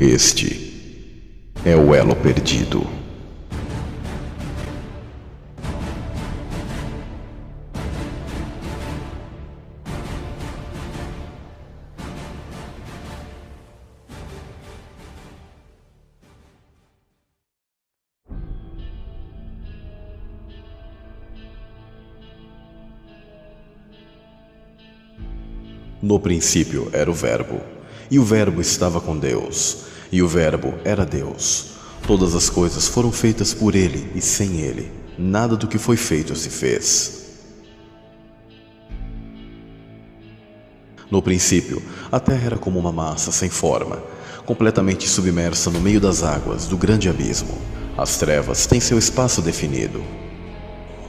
Este é o elo perdido. No princípio era o Verbo, e o Verbo estava com Deus, e o Verbo era Deus. Todas as coisas foram feitas por ele, e sem ele, nada do que foi feito se fez. No princípio, a terra era como uma massa sem forma, completamente submersa no meio das águas do grande abismo. As trevas têm seu espaço definido.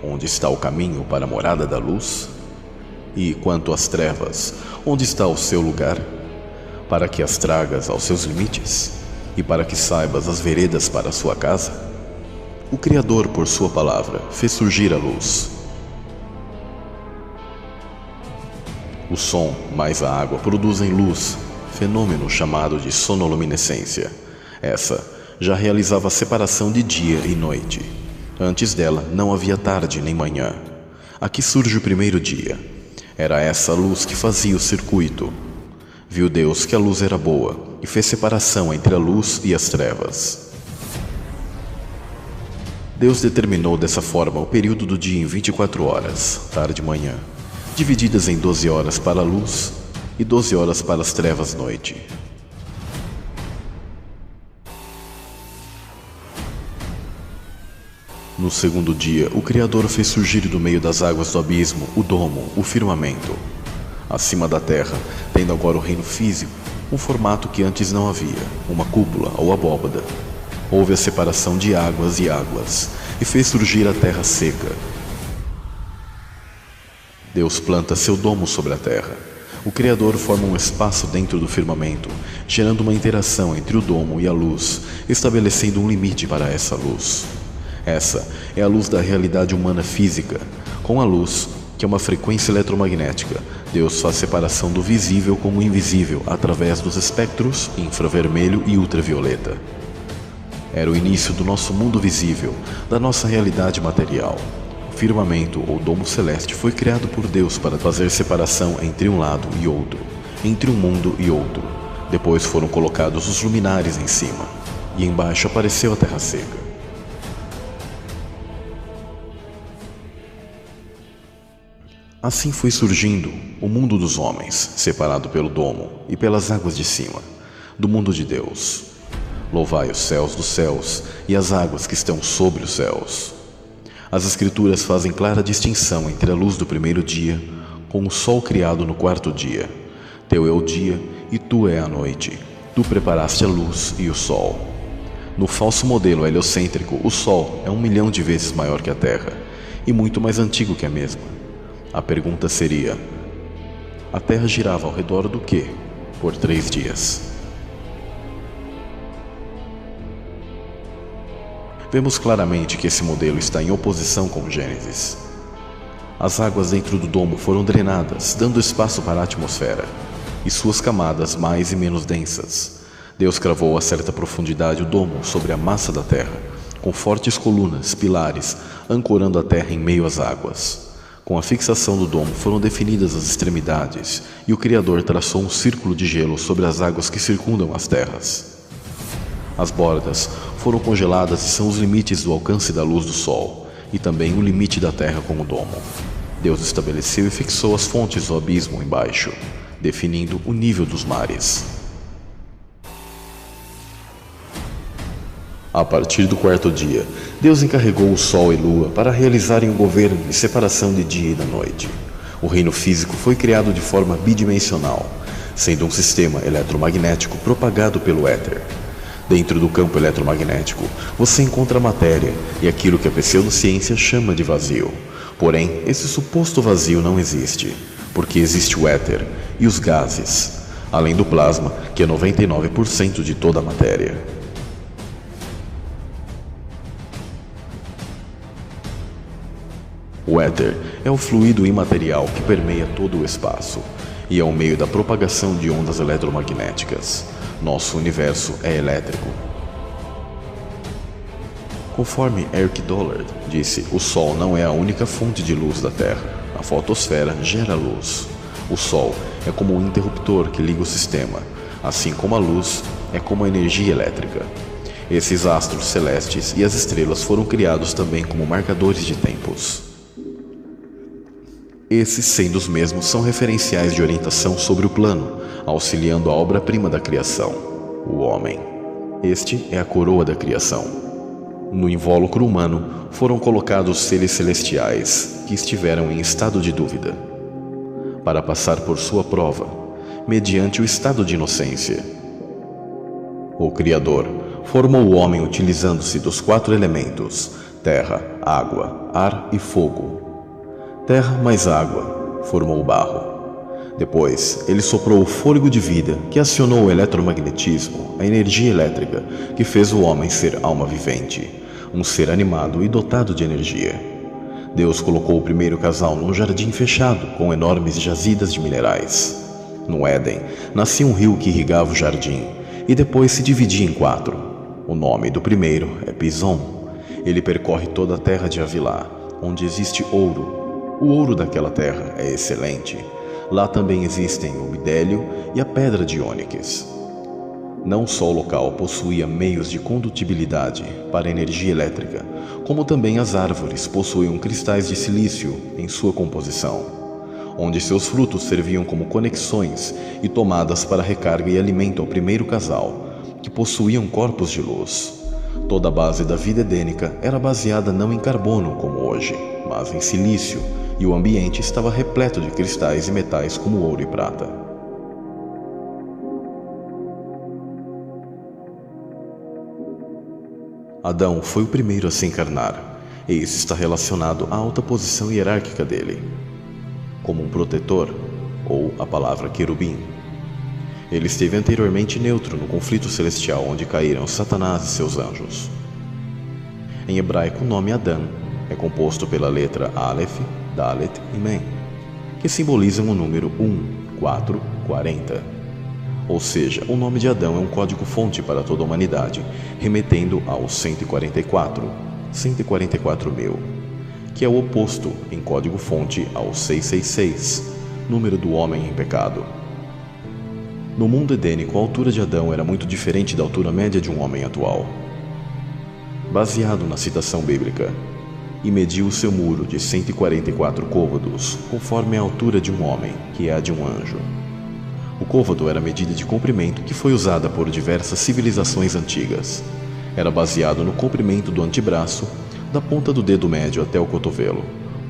Onde está o caminho para a morada da luz? E quanto às trevas, onde está o seu lugar? Para que as tragas aos seus limites? E para que saibas as veredas para a sua casa? O Criador, por sua palavra, fez surgir a luz. O som mais a água produzem luz, fenômeno chamado de sonoluminescência. Essa já realizava a separação de dia e noite. Antes dela não havia tarde nem manhã. Aqui surge o primeiro dia. Era essa a luz que fazia o circuito. Viu Deus que a luz era boa e fez separação entre a luz e as trevas. Deus determinou dessa forma o período do dia em 24 horas, tarde e manhã, divididas em 12 horas para a luz e 12 horas para as trevas noite. No segundo dia, o Criador fez surgir do meio das águas do abismo o domo, o firmamento. Acima da terra, tendo agora o reino físico, um formato que antes não havia, uma cúpula ou abóbada. Houve a separação de águas e águas, e fez surgir a terra seca. Deus planta seu domo sobre a terra. O Criador forma um espaço dentro do firmamento, gerando uma interação entre o domo e a luz, estabelecendo um limite para essa luz. Essa é a luz da realidade humana física. Com a luz, que é uma frequência eletromagnética, Deus faz separação do visível com o invisível através dos espectros infravermelho e ultravioleta. Era o início do nosso mundo visível, da nossa realidade material. O firmamento ou domo celeste foi criado por Deus para fazer separação entre um lado e outro, entre um mundo e outro. Depois foram colocados os luminares em cima, e embaixo apareceu a terra seca. Assim foi surgindo o mundo dos homens, separado pelo domo e pelas águas de cima, do mundo de Deus. Louvai os céus dos céus e as águas que estão sobre os céus. As Escrituras fazem clara distinção entre a luz do primeiro dia com o sol criado no quarto dia. Teu é o dia e tu é a noite. Tu preparaste a luz e o sol. No falso modelo heliocêntrico, o sol é 1 milhão de vezes maior que a Terra e muito mais antigo que a mesma. A pergunta seria: a Terra girava ao redor do quê por 3 dias? Vemos claramente que esse modelo está em oposição com Gênesis. As águas dentro do domo foram drenadas, dando espaço para a atmosfera e suas camadas mais e menos densas. Deus cravou a certa profundidade o domo sobre a massa da terra, com fortes colunas, pilares, ancorando a terra em meio às águas. Com a fixação do domo foram definidas as extremidades, e o Criador traçou um círculo de gelo sobre as águas que circundam as terras. As bordas foram congeladas e são os limites do alcance da luz do sol, e também o limite da terra com o domo. Deus estabeleceu e fixou as fontes do abismo embaixo, definindo o nível dos mares. A partir do quarto dia, Deus encarregou o sol e lua para realizarem o governo e separação de dia e da noite. O reino físico foi criado de forma bidimensional, sendo um sistema eletromagnético propagado pelo éter. Dentro do campo eletromagnético, você encontra a matéria e aquilo que a pseudociência chama de vazio. Porém, esse suposto vazio não existe, porque existe o éter e os gases, além do plasma, que é 99% de toda a matéria. O éter é o fluido imaterial que permeia todo o espaço e é o meio da propagação de ondas eletromagnéticas. Nosso universo é elétrico. Conforme Eric Dollard disse, o Sol não é a única fonte de luz da Terra. A fotosfera gera luz. O Sol é como um interruptor que liga o sistema, assim como a luz é como a energia elétrica. Esses astros celestes e as estrelas foram criados também como marcadores de tempos. Esses, sendo os mesmos, são referenciais de orientação sobre o plano, auxiliando a obra-prima da criação, o homem. Este é a coroa da criação. No invólucro humano foram colocados seres celestiais que estiveram em estado de dúvida, para passar por sua prova, mediante o estado de inocência. O Criador formou o homem utilizando-se dos 4 elementos: terra, água, ar e fogo. Terra mais água formou o barro. Depois, ele soprou o fôlego de vida que acionou o eletromagnetismo, a energia elétrica que fez o homem ser alma vivente, um ser animado e dotado de energia. Deus colocou o primeiro casal num jardim fechado com enormes jazidas de minerais. No Éden, nascia um rio que irrigava o jardim e depois se dividia em 4. O nome do primeiro é Pison. Ele percorre toda a terra de Havilá, onde existe ouro. O ouro daquela terra é excelente. Lá também existem o bidélio e a pedra de ônix. Não só o local possuía meios de condutibilidade para energia elétrica, como também as árvores possuíam cristais de silício em sua composição, onde seus frutos serviam como conexões e tomadas para recarga e alimento ao primeiro casal, que possuíam corpos de luz. Toda a base da vida edênica era baseada não em carbono como hoje, mas em silício, e o ambiente estava repleto de cristais e metais como ouro e prata. Adão foi o primeiro a se encarnar, e isso está relacionado à alta posição hierárquica dele, como um protetor, ou a palavra querubim. Ele esteve anteriormente neutro no conflito celestial onde caíram Satanás e seus anjos. Em hebraico, o nome Adão é composto pela letra Aleph, Dalet e Mem, que simbolizam o número 1, 4, 40. Ou seja, o nome de Adão é um código-fonte para toda a humanidade, remetendo ao 144 mil, que é o oposto em código-fonte ao 666, número do homem em pecado. No mundo edênico, a altura de Adão era muito diferente da altura média de um homem atual. Baseado na citação bíblica, e mediu o seu muro de 144 côvados, conforme a altura de um homem, que é a de um anjo. O côvado era a medida de comprimento que foi usada por diversas civilizações antigas. Era baseado no comprimento do antebraço, da ponta do dedo médio até o cotovelo.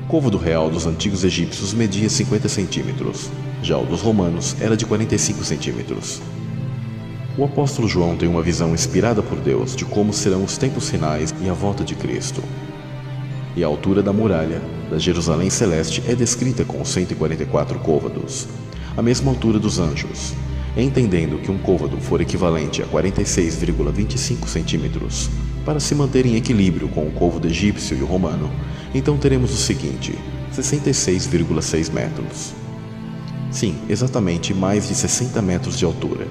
O côvado real dos antigos egípcios media 50 centímetros, já o dos romanos era de 45 centímetros. O apóstolo João tem uma visão inspirada por Deus de como serão os tempos finais e a volta de Cristo. E a altura da muralha da Jerusalém Celeste é descrita com 144 côvados, a mesma altura dos anjos, entendendo que um côvado for equivalente a 46,25 centímetros, para se manter em equilíbrio com o côvado egípcio e o romano, então teremos o seguinte, 66,6 metros. Sim, exatamente mais de 60 metros de altura,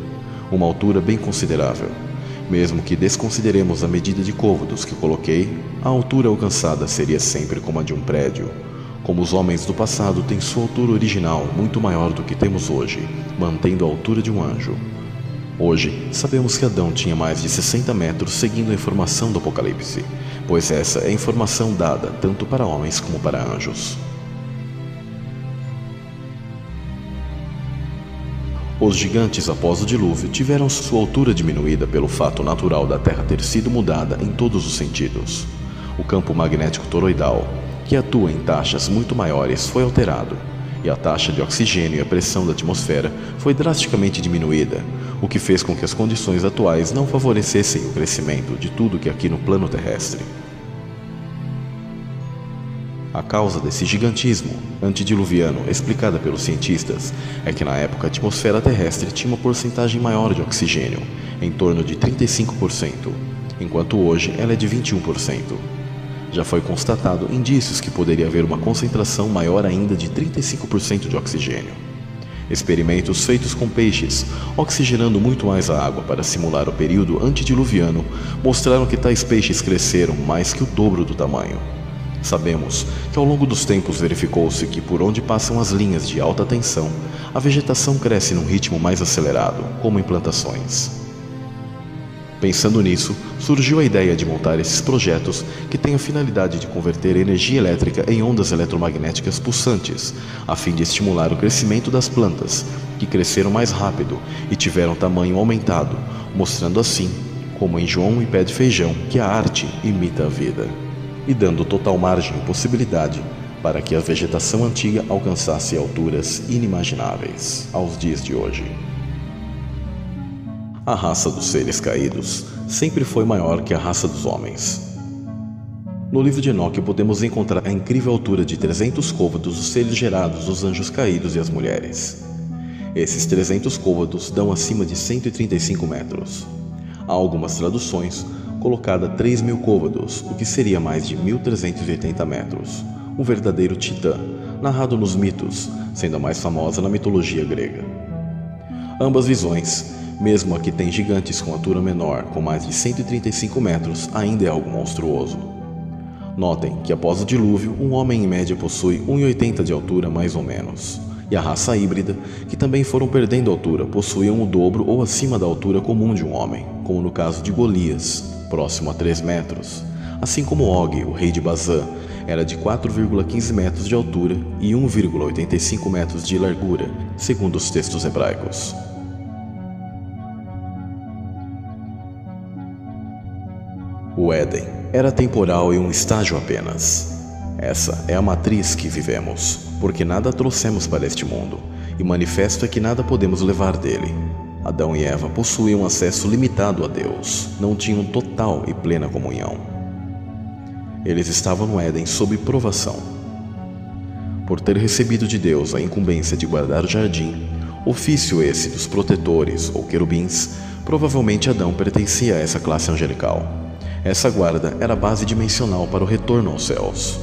uma altura bem considerável. Mesmo que desconsideremos a medida de côvados que coloquei, a altura alcançada seria sempre como a de um prédio. Como os homens do passado têm sua altura original muito maior do que temos hoje, mantendo a altura de um anjo. Hoje, sabemos que Adão tinha mais de 60 metros seguindo a informação do Apocalipse, pois essa é a informação dada tanto para homens como para anjos. Os gigantes após o dilúvio tiveram sua altura diminuída pelo fato natural da Terra ter sido mudada em todos os sentidos. O campo magnético toroidal, que atua em taxas muito maiores, foi alterado, e a taxa de oxigênio e a pressão da atmosfera foi drasticamente diminuída, o que fez com que as condições atuais não favorecessem o crescimento de tudo que aqui no plano terrestre. A causa desse gigantismo antediluviano, explicada pelos cientistas, é que na época a atmosfera terrestre tinha uma porcentagem maior de oxigênio, em torno de 35%, enquanto hoje ela é de 21%. Já foi constatado indícios que poderia haver uma concentração maior ainda de 35% de oxigênio. Experimentos feitos com peixes, oxigenando muito mais a água para simular o período antediluviano, mostraram que tais peixes cresceram mais que o dobro do tamanho. Sabemos que ao longo dos tempos verificou-se que por onde passam as linhas de alta tensão, a vegetação cresce num ritmo mais acelerado, como em plantações. Pensando nisso, surgiu a ideia de montar esses projetos que têm a finalidade de converter energia elétrica em ondas eletromagnéticas pulsantes, a fim de estimular o crescimento das plantas, que cresceram mais rápido e tiveram tamanho aumentado, mostrando assim, como em João e Pé de Feijão, que a arte imita a vida, e dando total margem e possibilidade para que a vegetação antiga alcançasse alturas inimagináveis aos dias de hoje. A raça dos seres caídos sempre foi maior que a raça dos homens. No livro de Enoque podemos encontrar a incrível altura de 300 côvados dos seres gerados dos anjos caídos e as mulheres. Esses 300 côvados dão acima de 135 metros. Há algumas traduções colocada 3.000 côvados, o que seria mais de 1.380 metros, um verdadeiro titã, narrado nos mitos, sendo a mais famosa na mitologia grega. Ambas visões, mesmo a que tem gigantes com altura menor, com mais de 135 metros, ainda é algo monstruoso. Notem que após o dilúvio, um homem em média possui 1,80 de altura mais ou menos, e a raça híbrida, que também foram perdendo altura, possuíam o dobro ou acima da altura comum de um homem, como no caso de Golias, próximo a 3 metros, assim como Og, o rei de Bazã, era de 4,15 metros de altura e 1,85 metros de largura, segundo os textos hebraicos. O Éden era temporal e um estágio apenas. Essa é a matriz que vivemos, porque nada trouxemos para este mundo, e manifesto é que nada podemos levar dele. Adão e Eva possuíam acesso limitado a Deus, não tinham total e plena comunhão. Eles estavam no Éden sob provação. Por ter recebido de Deus a incumbência de guardar o jardim, ofício esse dos protetores ou querubins, provavelmente Adão pertencia a essa classe angelical. Essa guarda era a base dimensional para o retorno aos céus.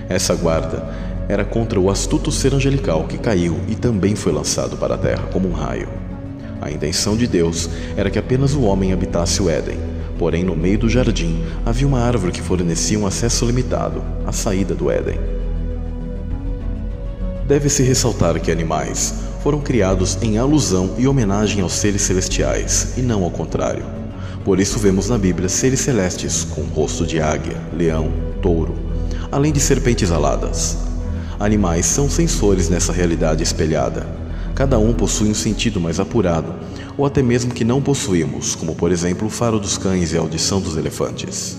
Essa guarda era contra o astuto ser angelical que caiu e também foi lançado para a terra como um raio. A intenção de Deus era que apenas o homem habitasse o Éden, porém no meio do jardim havia uma árvore que fornecia um acesso limitado, a saída do Éden. Deve-se ressaltar que animais foram criados em alusão e homenagem aos seres celestiais, e não ao contrário. Por isso vemos na Bíblia seres celestes com rosto de águia, leão, touro, além de serpentes aladas. Animais são sensores nessa realidade espelhada. Cada um possui um sentido mais apurado, ou até mesmo que não possuímos, como por exemplo o faro dos cães e a audição dos elefantes.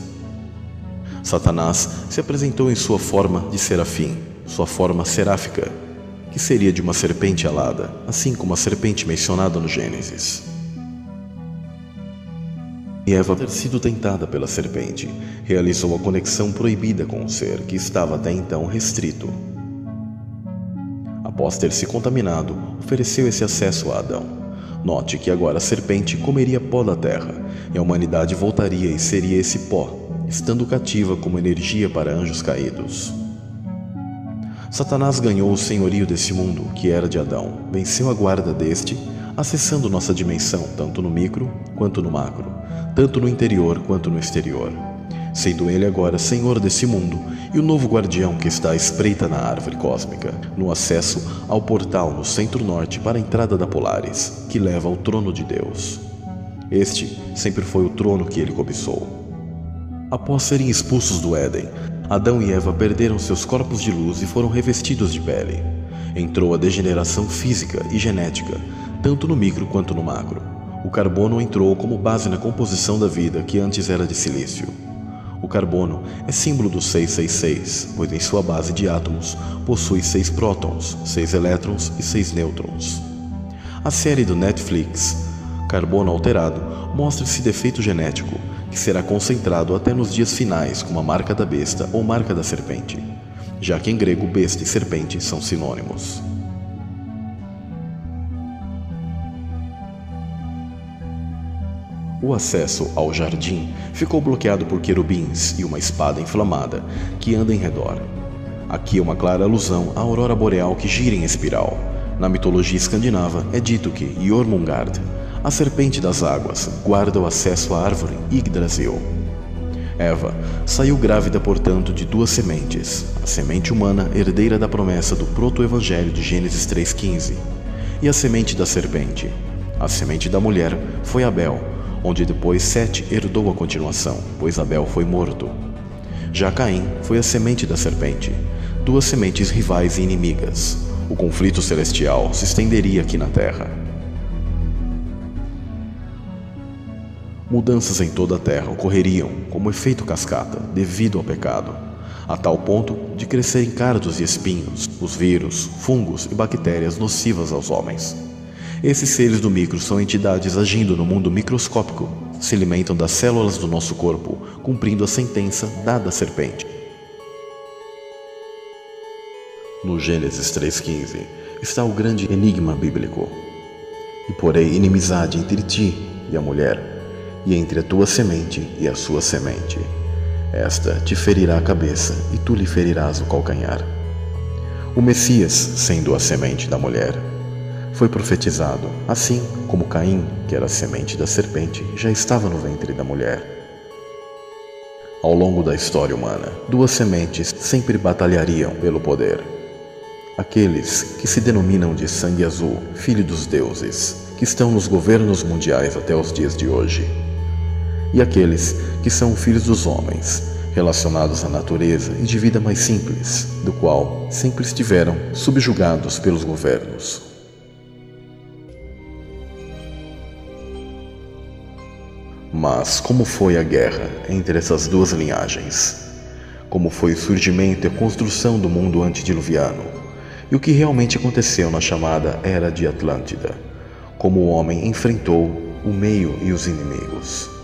Satanás se apresentou em sua forma de serafim, sua forma seráfica, que seria de uma serpente alada, assim como a serpente mencionada no Gênesis. E Eva, ter sido tentada pela serpente, realizou a conexão proibida com o ser que estava até então restrito. Após ter se contaminado, ofereceu esse acesso a Adão. Note que agora a serpente comeria pó da terra, e a humanidade voltaria e seria esse pó, estando cativa como energia para anjos caídos. Satanás ganhou o senhorio desse mundo, que era de Adão, venceu a guarda deste, acessando nossa dimensão tanto no micro quanto no macro, tanto no interior quanto no exterior, sendo ele agora senhor desse mundo e o novo guardião que está à espreita na árvore cósmica, no acesso ao portal no centro-norte para a entrada da Polaris, que leva ao trono de Deus. Este sempre foi o trono que ele cobiçou. Após serem expulsos do Éden, Adão e Eva perderam seus corpos de luz e foram revestidos de pele. Entrou a degeneração física e genética, tanto no micro quanto no macro. O carbono entrou como base na composição da vida que antes era de silício. O carbono é símbolo do 666, pois em sua base de átomos possui 6 prótons, 6 elétrons e 6 nêutrons. A série do Netflix, Carbono Alterado, mostra esse defeito genético, que será concentrado até nos dias finais como a marca da besta ou marca da serpente, já que em grego besta e serpente são sinônimos. O acesso ao jardim ficou bloqueado por querubins e uma espada inflamada que anda em redor. Aqui é uma clara alusão à aurora boreal que gira em espiral, Na mitologia escandinava é dito que Jormungand, a serpente das águas, guarda o acesso à árvore Yggdrasil. Eva saiu grávida, portanto, de duas sementes, a semente humana, herdeira da promessa do proto-evangelho de Gênesis 3,15, e a semente da serpente. A semente da mulher foi Abel, onde depois Sete herdou a continuação, pois Abel foi morto. Já Caim foi a semente da serpente, duas sementes rivais e inimigas. O conflito celestial se estenderia aqui na Terra. Mudanças em toda a Terra ocorreriam como efeito cascata devido ao pecado, a tal ponto de crescerem cardos e espinhos, os vírus, fungos e bactérias nocivas aos homens. Esses seres do micro são entidades agindo no mundo microscópico, se alimentam das células do nosso corpo, cumprindo a sentença dada à serpente. No Gênesis 3,15 está o grande enigma bíblico. E porei inimizade entre ti e a mulher, e entre a tua semente e a sua semente. Esta te ferirá a cabeça, e tu lhe ferirás o calcanhar. O Messias, sendo a semente da mulher, foi profetizado, assim como Caim, que era a semente da serpente, já estava no ventre da mulher. Ao longo da história humana, duas sementes sempre batalhariam pelo poder. Aqueles que se denominam de sangue azul, filho dos deuses, que estão nos governos mundiais até os dias de hoje. E aqueles que são filhos dos homens, relacionados à natureza e de vida mais simples, do qual sempre estiveram subjugados pelos governos. Mas como foi a guerra entre essas duas linhagens? Como foi o surgimento e a construção do mundo antediluviano? E o que realmente aconteceu na chamada Era de Atlântida? Como o homem enfrentou o meio e os inimigos?